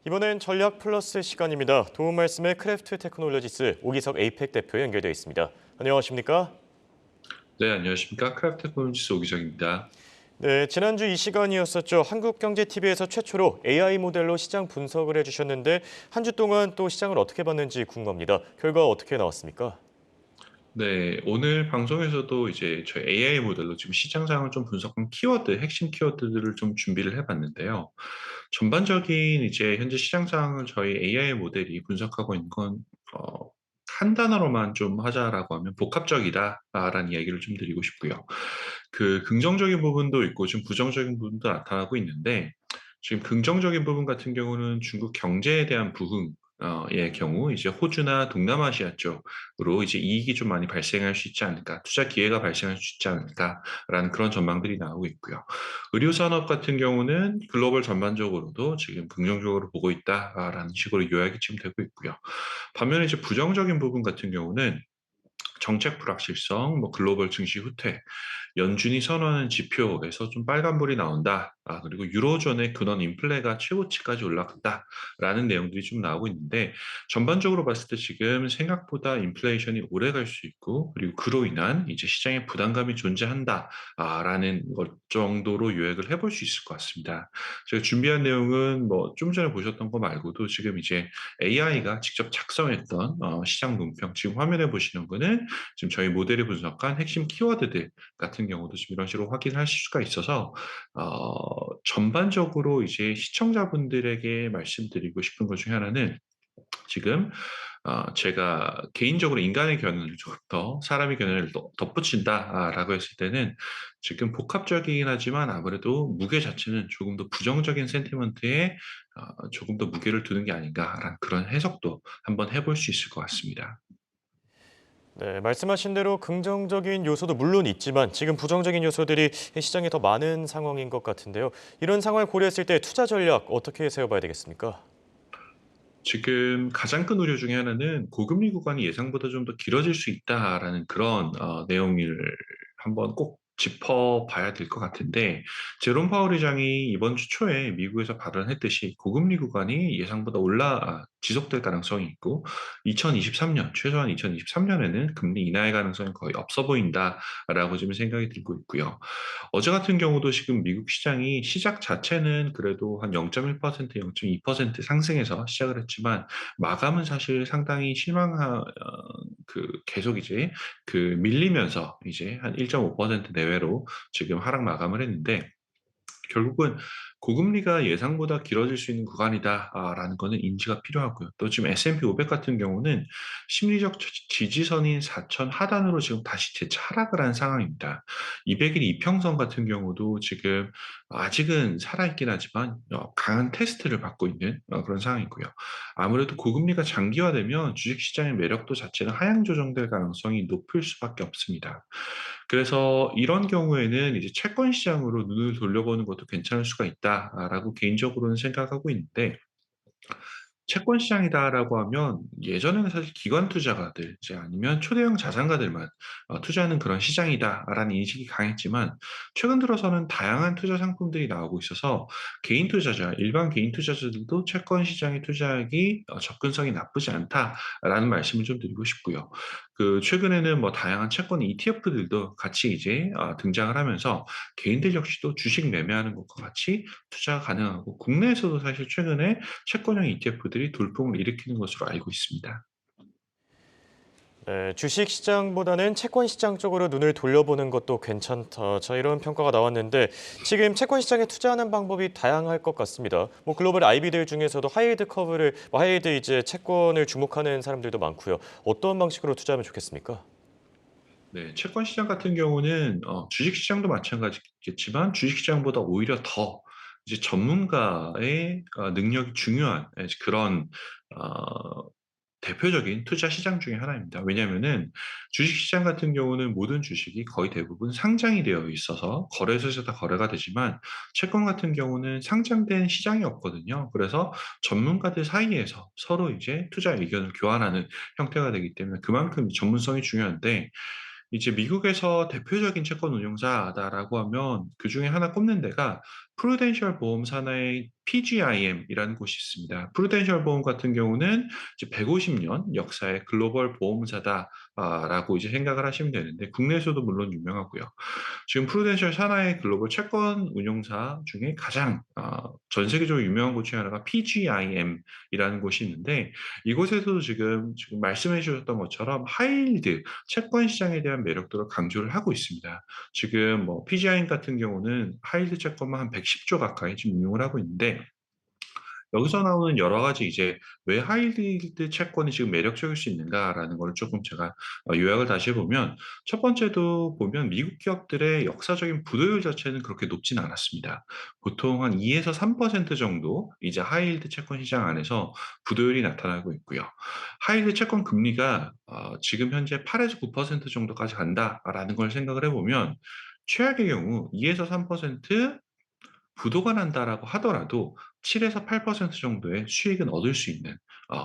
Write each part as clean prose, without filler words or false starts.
이번엔 전략 플러스 시간입니다. 도움 말씀에 크래프트 테크놀로지스 오기석 에이펙 대표 연결되어 있습니다. 안녕하십니까? 네, 안녕하십니까. 크래프트 콘지스 오기정입니다. 네, 지난주 이 시간이었었죠. 한국경제TV에서 최초로 AI 모델로 시장 분석을 해주셨는데 한 주 동안 또 시장을 어떻게 봤는지 궁금합니다. 결과 어떻게 나왔습니까? 네, 오늘 방송에서도 이제 저희 AI 모델로 지금 시장 상황을 좀 분석한 키워드, 핵심 키워드들을 좀 준비를 해봤는데요. 전반적인 이제 현재 시장 상황을 저희 AI 모델이 분석하고 있는 건, 어, 한 단어로만 좀 하자라고 하면 복합적이다라는 이야기를 좀 드리고 싶고요. 그 긍정적인 부분도 있고 지금 부정적인 부분도 나타나고 있는데, 지금 긍정적인 부분 같은 경우는 중국 경제에 대한 부흥, 의 경우 이제 호주나 동남아시아 쪽으로 이제 이익이 좀 많이 발생할 수 있지 않을까, 투자 기회가 발생할 수 있지 않을까라는 그런 전망들이 나오고 있고요. 의료 산업 같은 경우는 글로벌 전반적으로도 지금 긍정적으로 보고 있다라는 식으로 요약이 지금 되고 있고요. 반면에 이제 부정적인 부분 같은 경우는 정책 불확실성, 뭐 글로벌 증시 후퇴, 연준이 선언하는 지표에서 좀 빨간불이 나온다. 그리고 유로존의 근원 인플레가 최고치까지 올라갔다라는 내용들이 좀 나오고 있는데, 전반적으로 봤을 때 지금 생각보다 인플레이션이 오래 갈 수 있고, 그리고 그로 인한 이제 시장에 부담감이 존재한다라는 것 정도로 요약을 해볼 수 있을 것 같습니다. 제가 준비한 내용은 뭐 좀 전에 보셨던 거 말고도 지금 이제 AI가 직접 작성했던 시장 논평, 지금 화면에 보시는 거는 지금 저희 모델이 분석한 핵심 키워드들 같은 경우도 지금 이런 식으로 확인하실 수가 있어서, 전반적으로 이제 시청자분들에게 말씀드리고 싶은 것 중에 하나는, 지금 제가 개인적으로 인간의 견해를 좀 더 사람의 견해를 덧붙인다라고 했을 때는, 지금 복합적이긴 하지만 아무래도 무게 자체는 조금 더 부정적인 센티먼트에 조금 더 무게를 두는 게 아닌가라는 그런 해석도 한번 해볼 수 있을 것 같습니다. 네, 말씀하신 대로 긍정적인 요소도 물론 있지만 지금 부정적인 요소들이 시장에 더 많은 상황인 것 같은데요. 이런 상황을 고려했을 때 투자 전략 어떻게 세워봐야 되겠습니까? 지금 가장 큰 우려 중에 하나는 고금리 구간이 예상보다 좀 더 길어질 수 있다라는 그런 내용을 한번 꼭 짚어봐야 될 것 같은데, 제롬 파월 의장이 이번 주 초에 미국에서 발언했듯이 고금리 구간이 예상보다 지속될 가능성이 있고, 2023년, 최소한 2023년에는 금리 인하의 가능성이 거의 없어 보인다라고 지금 생각이 들고 있고요. 어제 같은 경우도 지금 미국 시장이 시작 자체는 그래도 한 0.1%, 0.2% 상승해서 시작을 했지만, 마감은 사실 상당히 계속 이제 밀리면서 이제 한 1.5% 내외로 지금 하락 마감을 했는데, 결국은 고금리가 예상보다 길어질 수 있는 구간이다라는 거는 인지가 필요하고요. 또 지금 S&P 500 같은 경우는 심리적 지지선인 4천 하단으로 지금 다시 재하락을 한 상황입니다. 200일 이평선 같은 경우도 지금 아직은 살아있긴 하지만 강한 테스트를 받고 있는 그런 상황이고요. 아무래도 고금리가 장기화되면 주식시장의 매력도 자체는 하향 조정될 가능성이 높을 수밖에 없습니다. 그래서 이런 경우에는 이제 채권 시장으로 눈을 돌려보는 것도 괜찮을 수가 있다라고 개인적으로는 생각하고 있는데, 채권 시장이다라고 하면 예전에는 사실 기관 투자가들 이제 아니면 초대형 자산가들만 투자하는 그런 시장이다라는 인식이 강했지만, 최근 들어서는 다양한 투자 상품들이 나오고 있어서 개인 투자자, 일반 개인 투자자들도 채권 시장에 투자하기 접근성이 나쁘지 않다라는 말씀을 좀 드리고 싶고요. 그 최근에는 뭐 다양한 채권 ETF들도 같이 이제 등장을 하면서 개인들 역시도 주식 매매하는 것과 같이 투자가 가능하고, 국내에서도 사실 최근에 채권형 ETF들이 돌풍을 일으키는 것으로 알고 있습니다. 네, 주식 시장보다는 채권 시장 쪽으로 눈을 돌려보는 것도 괜찮다. 자, 이런 평가가 나왔는데 지금 채권 시장에 투자하는 방법이 다양할 것 같습니다. 뭐 글로벌 IB들 중에서도 하이힐드 커브를, 하이힐드 이제 채권을 주목하는 사람들도 많고요. 어떤 방식으로 투자하면 좋겠습니까? 네, 채권 시장 같은 경우는 주식 시장도 마찬가지겠지만 주식 시장보다 오히려 더 이제 전문가의 능력이 중요한 그런 어, 대표적인 투자 시장 중에 하나입니다. 왜냐하면은 주식 시장 같은 경우는 모든 주식이 거의 대부분 상장이 되어 있어서 거래소에서 다 거래가 되지만, 채권 같은 경우는 상장된 시장이 없거든요. 그래서 전문가들 사이에서 서로 이제 투자 의견을 교환하는 형태가 되기 때문에 그만큼 전문성이 중요한데, 이제 미국에서 대표적인 채권 운용사다라고 하면 그중에 하나 꼽는 데가 프루덴셜 보험 산하의 PGIM이라는 곳이 있습니다. 프루덴셜 보험 같은 경우는 이제 150년 역사의 글로벌 보험사다라고 이제 생각을 하시면 되는데 국내에서도 물론 유명하고요. 지금 프루덴셜 산하의 글로벌 채권 운용사 중에 가장 전 세계적으로 유명한 곳 중에 하나가 PGIM이라는 곳이 있는데 이곳에서도 지금 말씀해 주셨던 것처럼 하이힐드 채권 시장에 대한 매력도를 강조를 하고 있습니다. 지금 뭐 PGIM 같은 경우는 하이힐드 채권만 한 110조 가까이 지금 운용을 하고 있는데 여기서 나오는 여러 가지 이제 왜 하이힐드 채권이 지금 매력적일 수 있는가라는 걸 조금 제가 요약을 다시 해보면 첫 번째도 보면 미국 기업들의 역사적인 부도율 자체는 그렇게 높진 않았습니다. 보통 한 2에서 3% 정도 이제 하이힐드 채권 시장 안에서 부도율이 나타나고 있고요. 하이힐드 채권 금리가 지금 현재 8에서 9% 정도까지 간다라는 걸 생각을 해보면 최악의 경우 2에서 3% 부도가 난다라고 하더라도 7에서 8% 정도의 수익은 얻을 수 있는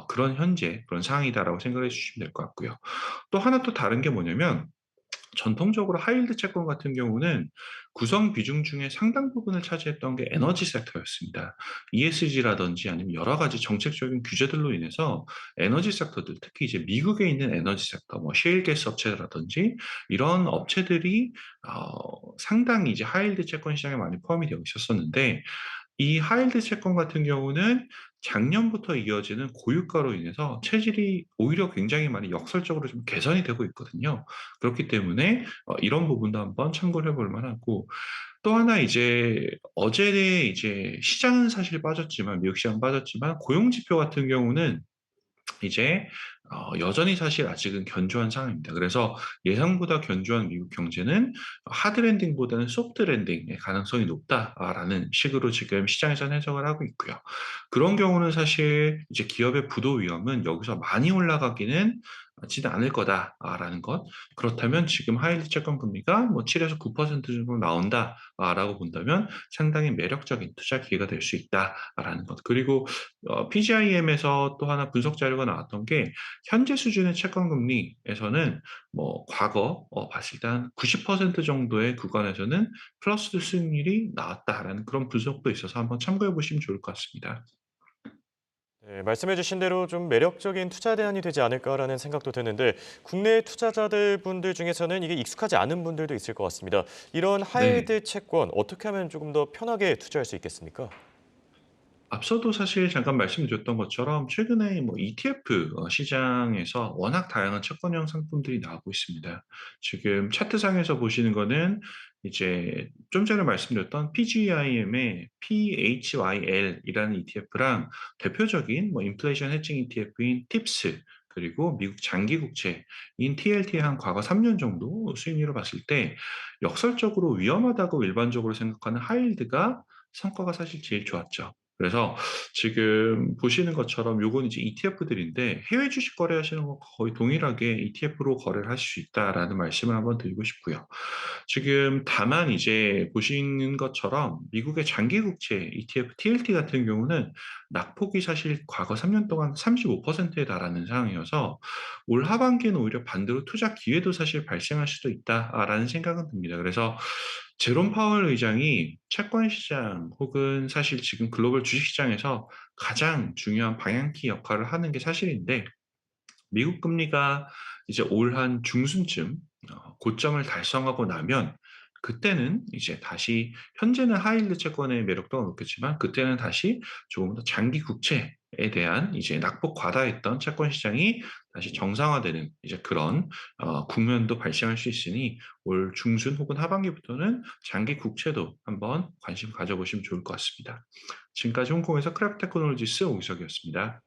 그런 현재 그런 상황이다라고 생각해 주시면 될 것 같고요. 또 하나 또 다른 게 뭐냐면 전통적으로 하이힐드 채권 같은 경우는 구성 비중 중에 상당 부분을 차지했던 게 에너지 섹터였습니다. ESG라든지 아니면 여러 가지 정책적인 규제들로 인해서 에너지 섹터들, 특히 이제 미국에 있는 에너지 섹터, 뭐 셰일 가스 업체라든지 이런 업체들이 상당히 이제 하이힐드 채권 시장에 많이 포함이 되어 있었었는데 이 하이힐드 채권 같은 경우는 작년부터 이어지는 고유가로 인해서 체질이 오히려 굉장히 많이 역설적으로 좀 개선이 되고 있거든요. 그렇기 때문에 이런 부분도 한번 참고를 해볼 만하고 또 하나 이제 어제 이제 시장은 사실 빠졌지만 미국 시장 빠졌지만 고용 지표 같은 경우는 이제 여전히 사실 아직은 견조한 상황입니다. 그래서 예상보다 견조한 미국 경제는 하드 랜딩보다는 소프트 랜딩의 가능성이 높다라는 식으로 지금 시장에서는 해석을 하고 있고요. 그런 경우는 사실 이제 기업의 부도 위험은 여기서 많이 올라가기는 지는 않을 거다라는 것. 그렇다면 지금 하이힐드 채권 금리가 뭐 7에서 9% 정도 나온다라고 본다면 상당히 매력적인 투자 기회가 될 수 있다라는 것. 그리고 PGIM에서 또 하나 분석 자료가 나왔던 게 현재 수준의 채권 금리에서는 뭐 과거 봤을 때 한 90% 정도의 구간에서는 플러스 수익률이 나왔다라는 그런 분석도 있어서 한번 참고해 보시면 좋을 것 같습니다. 네, 말씀해 주신 대로 좀 매력적인 투자 대안이 되지 않을까라는 생각도 드는데 국내 투자자들 분들 중에서는 이게 익숙하지 않은 분들도 있을 것 같습니다. 이런 네. 하이힐드 채권 어떻게 하면 조금 더 편하게 투자할 수 있겠습니까? 앞서도 사실 잠깐 말씀드렸던 것처럼 최근에 뭐 ETF 시장에서 워낙 다양한 채권형 상품들이 나오고 있습니다. 지금 차트상에서 보시는 거는 이제 좀 전에 말씀드렸던 PGIM의 PHYL이라는 ETF랑 대표적인 뭐 인플레이션 해칭 ETF인 TIPS 그리고 미국 장기 국채인 TLT의 한 과거 3년 정도 수익률을 봤을 때 역설적으로 위험하다고 일반적으로 생각하는 하이힐드가 성과가 사실 제일 좋았죠. 그래서 지금 보시는 것처럼 요건 이제 ETF들인데 해외 주식 거래하시는 거 거의 동일하게 ETF로 거래를 하실 수 있다라는 말씀을 한번 드리고 싶고요. 지금 다만 이제 보시는 것처럼 미국의 장기 국채 ETF TLT 같은 경우는 낙폭이 사실 과거 3년 동안 35%에 달하는 상황이어서 올 하반기에는 오히려 반대로 투자 기회도 사실 발생할 수도 있다라는 생각은 듭니다. 그래서 제롬 파월 의장이 채권 시장 혹은 사실 지금 글로벌 주식 시장에서 가장 중요한 방향키 역할을 하는 게 사실인데 미국 금리가 이제 올 한 중순쯤 고점을 달성하고 나면 그때는 이제 다시 현재는 하이힐드 채권의 매력도가 높겠지만 그때는 다시 조금 더 장기 국채에 대한 이제 낙폭 과다했던 채권 시장이 다시 정상화되는 이제 그런 국면도 발생할 수 있으니 올 중순 혹은 하반기부터는 장기 국채도 한번 관심 가져보시면 좋을 것 같습니다. 지금까지 홍콩에서 크랩 테크놀로지스 오기석이었습니다.